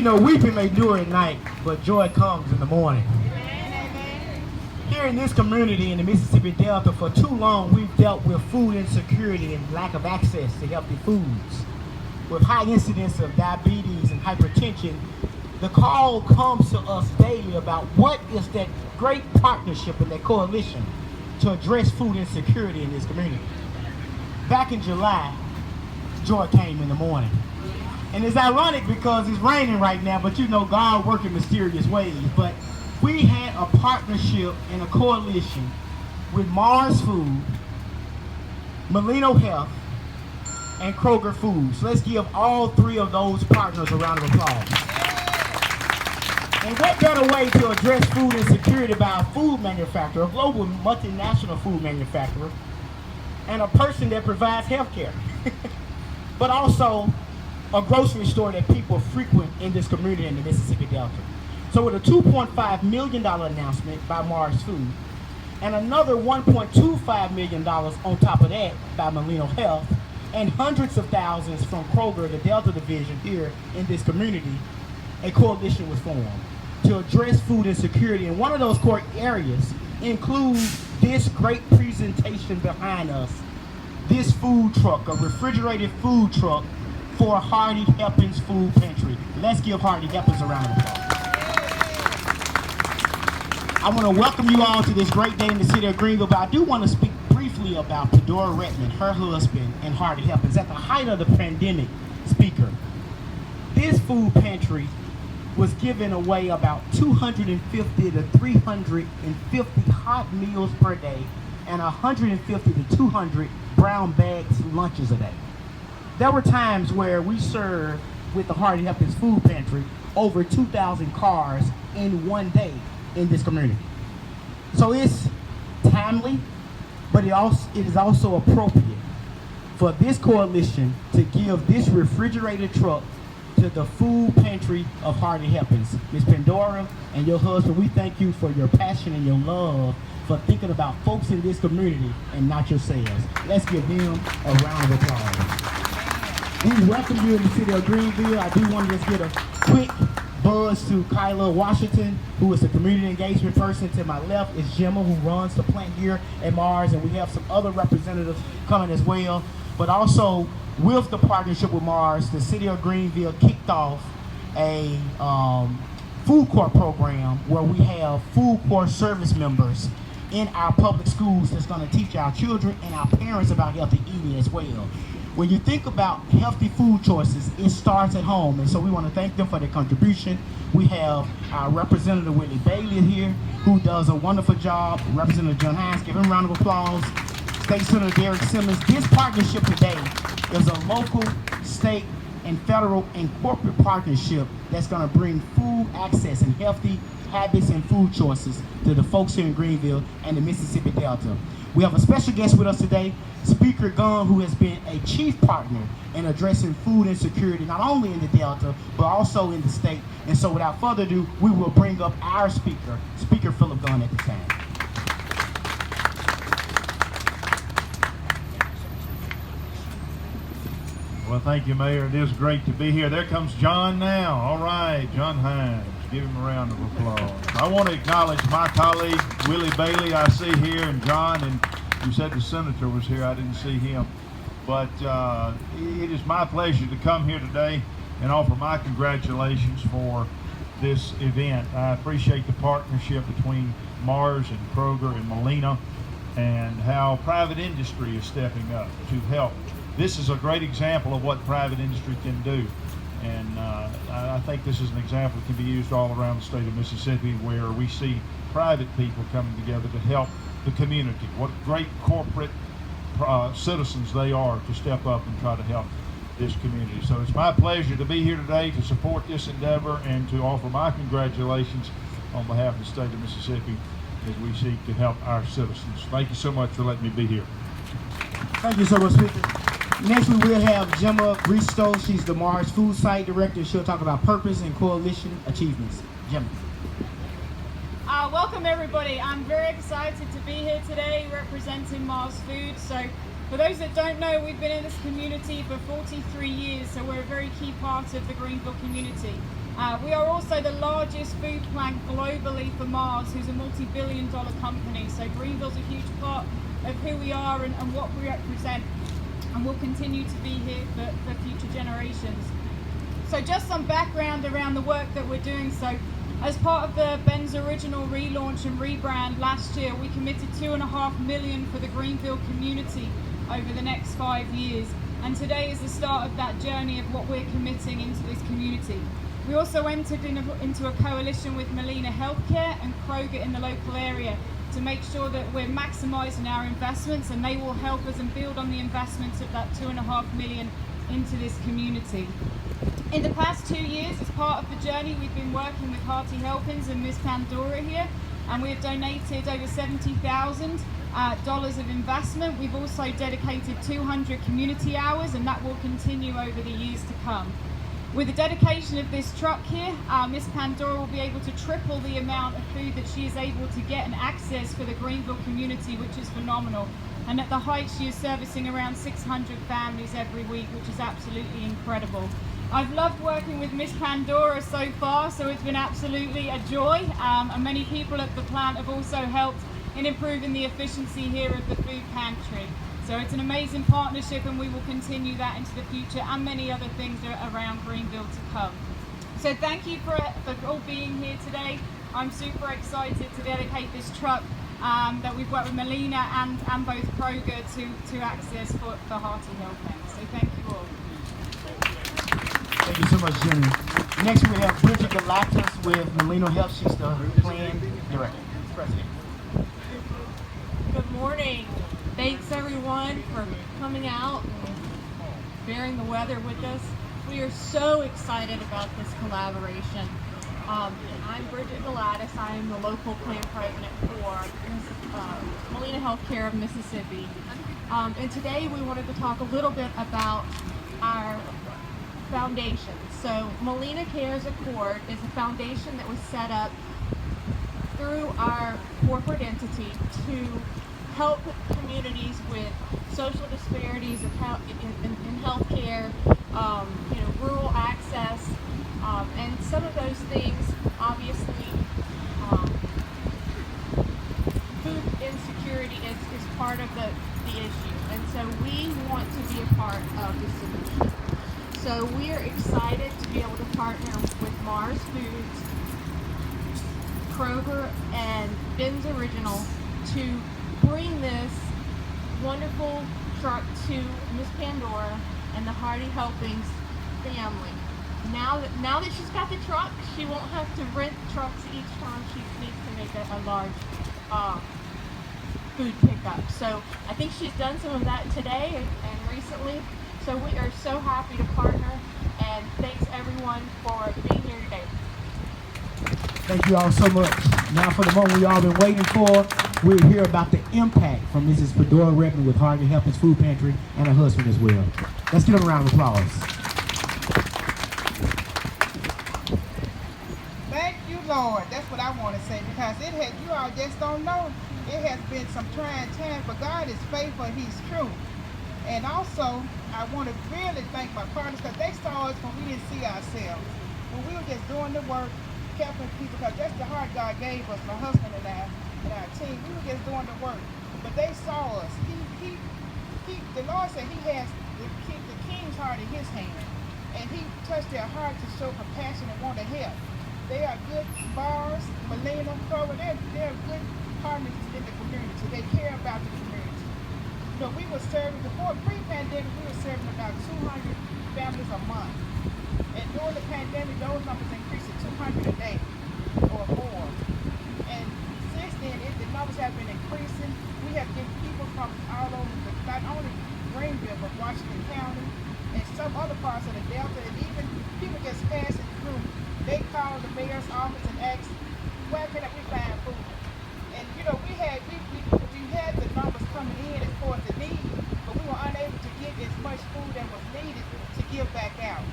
know, weeping may endure at night, but joy comes in the morning. Here in this community in the Mississippi Delta, for too long we've dealt with food insecurity and lack of access to healthy foods. With high incidence of diabetes and hypertension, the call comes to us daily about what is that great partnership and that coalition to address food insecurity in this community. Back in July, joy came in the morning. And it's ironic because it's raining right now, but you know God works in mysterious ways. But we had a partnership and a coalition with Mars Food, Molino Health, and Kroger Foods. Let's give all three of those partners a round of applause. And what better way to address food insecurity by a food manufacturer, a global multinational food manufacturer, and a person that provides health care, but also a grocery store that people frequent in this community in the Mississippi Delta. So with a $2.5 million announcement by Mars Food, and another $1.25 million on top of that by Molino Health, and hundreds of thousands from Kroger, the Delta division here in this community, a coalition was formed to address food insecurity. And one of those core areas includes this great presentation behind us, this food truck, a refrigerated food truck for Hearty Helpings Food Pantry. Let's give Hearty Helpings a round of applause. I want to welcome you all to this great day in the city of Greenville, but I do want to speak briefly about Pedora Redmond, her husband, and Hearty Helpings. At the height of the pandemic, Speaker, this food pantry was giving away about 250 to 350 hot meals per day and 150 to 200 brown bags lunches a day. There were times where we served with the Hearty Helpings Food Pantry over 2,000 cars in one day in this community. So it's timely, but it is also appropriate for this coalition to give this refrigerated truck to the food pantry of Hearty Helpings. Ms. Pandora and your husband, we thank you for your passion and your love for thinking about folks in this community and not yourselves. Let's give them a round of applause. We welcome you in the city of Greenville. I do want to just get a quick buzz to Kyla Washington, who is the community engagement person. To my left is Gemma, who runs the plant here at Mars, and we have some other representatives coming as well. But also, with the partnership with Mars, the city of Greenville kicked off a food court program where we have food court service members in our public schools that's going to teach our children and our parents about healthy eating as well. When you think about healthy food choices, it starts at home, and so we want to thank them for their contribution. We have our Representative Whitley Bailey here, who does a wonderful job. Representative John Hines, give him a round of applause. State Senator Derek Simmons. This partnership today is a local, state, and federal and corporate partnership that's going to bring food access and healthy habits and food choices to the folks here in Greenville and the Mississippi Delta. We have a special guest with us today, Speaker Gunn, who has been a chief partner in addressing food insecurity, not only in the Delta, but also in the state. And so without further ado, we will bring up our speaker, Speaker Philip Gunn, at the time. Well, thank you, Mayor. It is great to be here. There comes John now. All right, John Hines. Give him a round of applause. I want to acknowledge my colleague, Willie Bailey, I see here, and John, and you said the senator was here. I didn't see him. But it is my pleasure to come here today and offer my congratulations for this event. I appreciate the partnership between Mars and Kroger and Molina and how private industry is stepping up to help. This is a great example of what private industry can do. And I think this is an example that can be used all around the state of Mississippi, where we see private people coming together to help the community. What great corporate citizens they are to step up and try to help this community. So it's my pleasure to be here today to support this endeavor and to offer my congratulations on behalf of the state of Mississippi as we seek to help our citizens. Thank you so much for letting me be here. Thank you so much, Speaker. Next, we will have Gemma Bristow. She's the Mars Food Site Director. She'll talk about purpose and coalition achievements. Gemma. Welcome, everybody. I'm very excited to be here today representing Mars Food. So, for those that don't know, we've been in this community for 43 years, so we're a very key part of the Greenville community. We are also the largest food bank globally for Mars, who's a multi-billion-dollar company. So Greenville's a huge part of who we are and what we represent, and will continue to be here for future generations. So just some background around the work that we're doing. So as part of the Ben's Original relaunch and rebrand last year, we committed $2.5 million for the Greenville community over the next 5 years. And today is the start of that journey of what we're committing into this community. We also entered into a coalition with Molina Healthcare and Kroger in the local area to make sure that we're maximizing our investments, and they will help us and build on the investments of that $2.5 million into this community. In the past 2 years, as part of the journey, we've been working with Hearty Helpings and Miss Pandora here, and we have donated over $70,000 of investment. We've also dedicated 200 community hours, and that will continue over the years to come. With the dedication of this truck here, Miss Pandora will be able to triple the amount of food that she is able to get and access for the Greenville community, which is phenomenal. And at the height, she is servicing around 600 families every week, which is absolutely incredible. I've loved working with Miss Pandora so far, so it's been absolutely a joy. And many people at the plant have also helped in improving the efficiency here of the food pantry. So it's an amazing partnership, and we will continue that into the future and many other things around Greenville to come. So thank you for all being here today. I'm super excited to dedicate this truck that we've worked with Molina and both Kroger to access for Hearty Helping. So thank you all. Thank you so much, Jimmy. Next we have Bridget Galactus with Molina Health. She's the plan director. President. Good morning. Thanks everyone for coming out and bearing the weather with us. We are so excited about this collaboration. I'm Bridget Galatis. I am the local plan president for Molina Healthcare of Mississippi. And today we wanted to talk a little bit about our foundation. So Molina Cares Accord is a foundation that was set up through our corporate entity to help communities with social disparities in healthcare, rural access, and some of those things. Obviously, food insecurity is part of the issue, and so we want to be a part of the solution. So we are excited to be able to partner with Mars Foods, Kroger, and Ben's Original to bring this wonderful truck to Miss Pandora and the Hearty Helpings family. Now that she's got the truck, she won't have to rent trucks each time she needs to make a large food pickup. So I think she's done some of that today and recently. So we are so happy to partner, and thanks everyone for being here today. Thank you all so much. Now for the moment we all been waiting for, we'll hear about the impact from Mrs. Fedora Redmond with Hearty Helpings Food Pantry and her husband as well. Let's give them a round of applause. Thank you, Lord. That's what I want to say, because you all just don't know. It has been some trying times, but God is faithful. He's true. And also, I want to really thank my partners, because they saw us when we didn't see ourselves. When we were just doing the work, helping people, because that's the heart God gave us, my husband and I, and our team. We were just doing the work. But they saw us. The Lord said he has the king's heart in his hand. And he touched their heart to show compassion and want to help. They are good bars, Molina, Kroger, they're good partners in the community. They care about the community. We were serving, before pre-pandemic, we were serving about 200 families a month. And during the pandemic, those numbers increased to 200 a day or more. And since then, the numbers have been increasing. We have getting people from all over, not only Greenville, but Washington County and some other parts of the Delta, and even people just passing through. They call the mayor's office and ask, where can we find food? And we had the numbers coming in as far as the need, but we were unable to get as much food that was needed to give back out,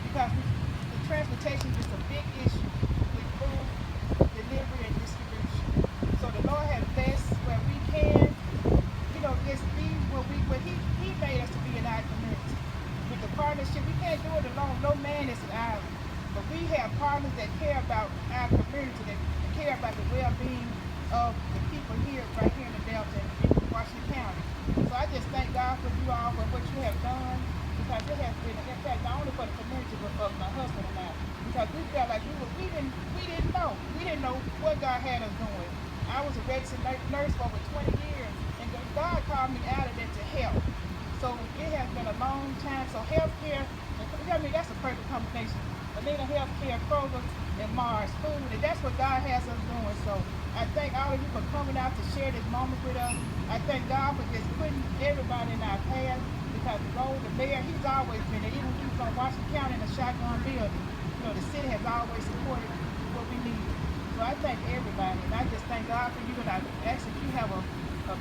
because the transportation is a big issue with food well-being of the people here, right here in the Delta and in Washington County. So I just thank God for you all for what you have done, because it has been an impact not only for the community but for my husband and I. Because we felt like we didn't know what God had us doing. I was a registered nurse for over 20 years, and God called me out of that to help. So it has been a long time. So healthcare, I mean, that's a perfect combination. Alina Healthcare, Kroger, and Mars Food, and that's what God has us doing. So I thank all of you for coming out to share this moment with us. I thank God for just putting everybody in our path, because the role of the mayor, he's always been there. Even when he was on Washington County in a shotgun building, you know, the city has always supported what we need. So I thank everybody, and I just thank God for you, and I ask that you have a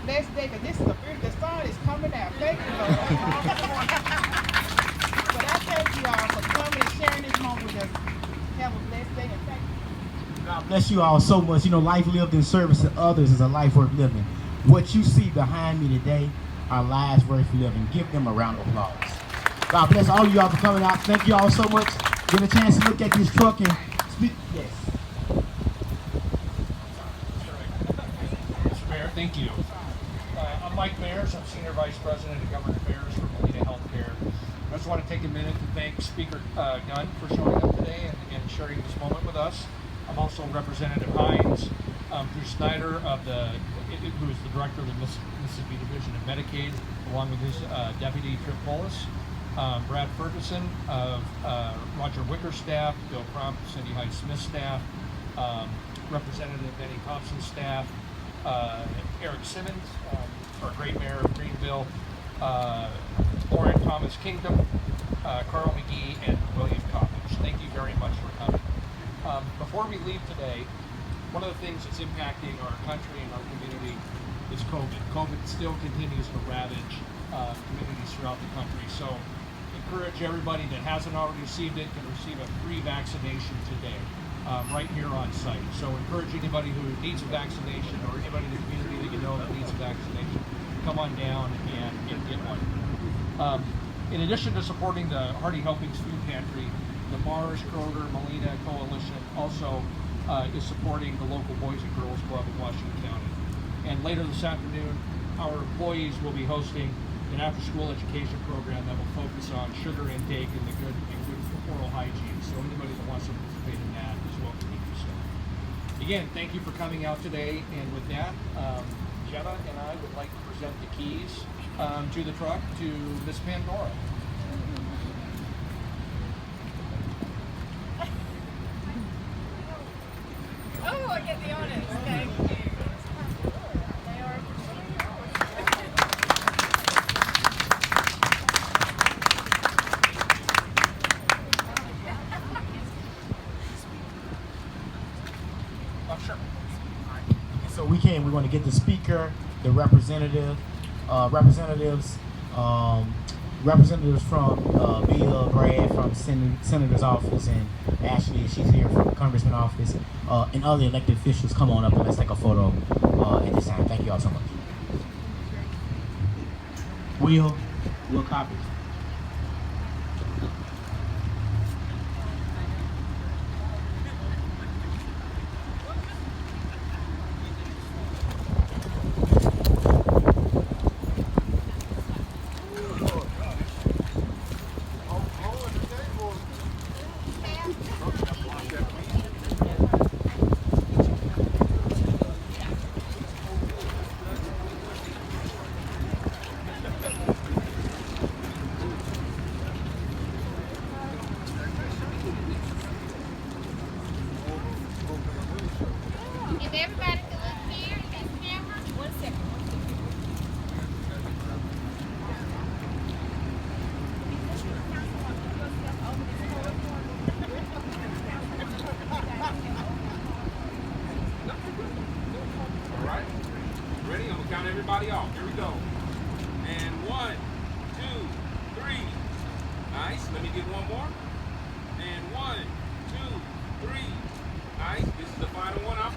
blessed day, because this is the sun is coming out. Thank you, Lord. But I thank you all for coming and sharing this moment with us. Have a blessed day, and thank you. God bless you all so much. You know, life lived in service to others is a life worth living. What you see behind me today are lives worth living. Give them a round of applause. God bless all of y'all for coming out. Thank you all so much. Get a chance to look at this truck and speak. Yes. Mr. Mayor, thank you. I'm Mike Mayers. I'm Senior Vice President of Government Affairs for Molina Healthcare. I just want to take a minute to thank Speaker Gunn for showing up today and sharing this moment with us. I'm also Representative Hines, Drew Snyder, who is the Director of the Mississippi Division of Medicaid, along with his Deputy Trip Polis, Brad Ferguson of Roger Wicker's staff, Bill Crump, Cindy Hyde-Smith's staff, Representative Benny Thompson's staff, Eric Simmons, our great mayor of Greenville, Lauren Thomas Kingdom, Carl McGee, and William Coppage. Thank you very much for coming. Before we leave today, one of the things that's impacting our country and our community is COVID. COVID still continues to ravage communities throughout the country. So encourage everybody that hasn't already received it can receive a free vaccination today, right here on site. So encourage anybody who needs a vaccination, or anybody in the community that you know that needs a vaccination, come on down and get one. In addition to supporting the Hearty Helpings Food Pantry, the Mars Kroger Molina Coalition also is supporting the local Boys and Girls Club in Washington County. And later this afternoon, our employees will be hosting an after-school education program that will focus on sugar intake and good oral hygiene. So anybody that wants to participate in that is welcome to do so. Again, thank you for coming out today. And with that, Jenna and I would like to present the keys to the truck to Miss Pandora. Oh, I get the honors. Thank you. They are Sure. So we're going to get the speaker, the representative, representatives from Bill, Brad from Senator's office, and Ashley, she's here from Congressman's office, and other elected officials. Come on up and let's take a photo at this time. Thank you all so much. Will copy. If everybody could look here at this camera. 1 second. All right. Ready? I'm gonna count everybody off. Here we go. And 1, 2, 3. Nice. Let me get one more. And 1, 2, 3. Nice. This is the final one. I'll